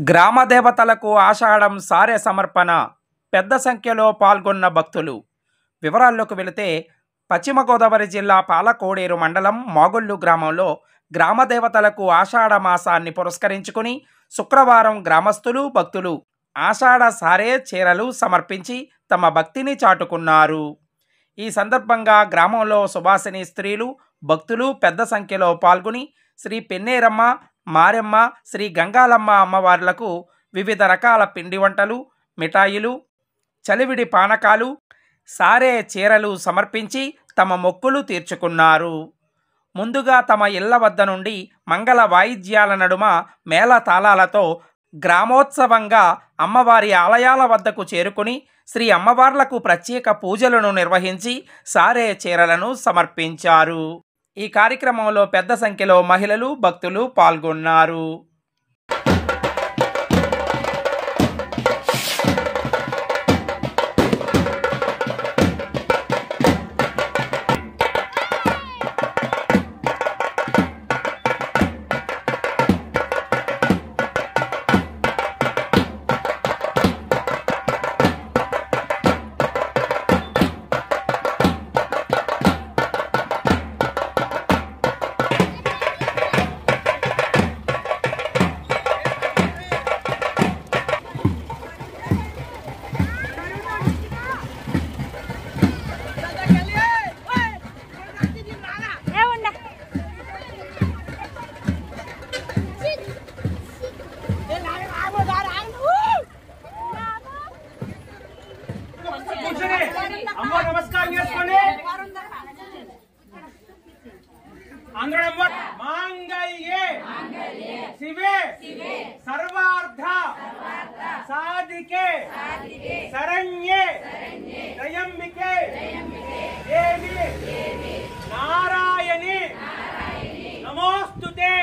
గ్రామ దేవతలకు ఆషాఢం సారె సమర్పణ. పెద్ద సంఖ్యలో పాల్గొన్న భక్తులు. వివరాల్లోకి వెళితే పశ్చిమ గోదావరి జిల్లా పాలకోడేరు మండలం మాగుళ్ళు గ్రామంలో గ్రామ దేవతలకు ఆషాఢ మాసాన్ని పురస్కరించుకుని శుక్రవారం గ్రామస్తులు భక్తులు ఆషాఢ సారె చీరలు సమర్పించి తమ భక్తిని చాటుకున్నారు. ఈ సందర్భంగా గ్రామంలో సుభాసిని స్త్రీలు భక్తులు పెద్ద సంఖ్యలో పాల్గొని శ్రీ పెన్నేరమ్మ, మారెమ్మ, శ్రీ గంగాలమ్మ అమ్మవార్లకు వివిధ రకాల పిండి వంటలు, మిఠాయిలు, చలివిడి పానకాలు, సారే చీరలు సమర్పించి తమ మొక్కులు తీర్చుకున్నారు. ముందుగా తమ ఇళ్ల వద్ద నుండి మంగళ వాయిద్యాల నడుమ మేళ తాళాలతో గ్రామోత్సవంగా అమ్మవారి ఆలయాల వద్దకు చేరుకుని శ్రీ అమ్మవార్లకు ప్రత్యేక పూజలను నిర్వహించి సారే చీరలను సమర్పించారు. ఈ కార్యక్రమంలో పెద్ద సంఖ్యలో మహిళలు భక్తులు పాల్గొన్నారు. मांगल्ये शिवे सर्वार्थ साधिके शरण्ये त्र्यंबिके देवी नारायणी नमोस्तुते।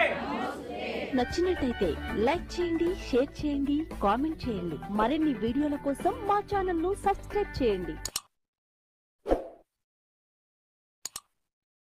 నచ్చినట్లయితే లైక్ చేయండి, షేర్ చేయండి, కామెంట్ చేయండి. మరిన్ని వీడియోల కోసం మా ఛానల్ ను సబ్స్క్రైబ్ చేయండి.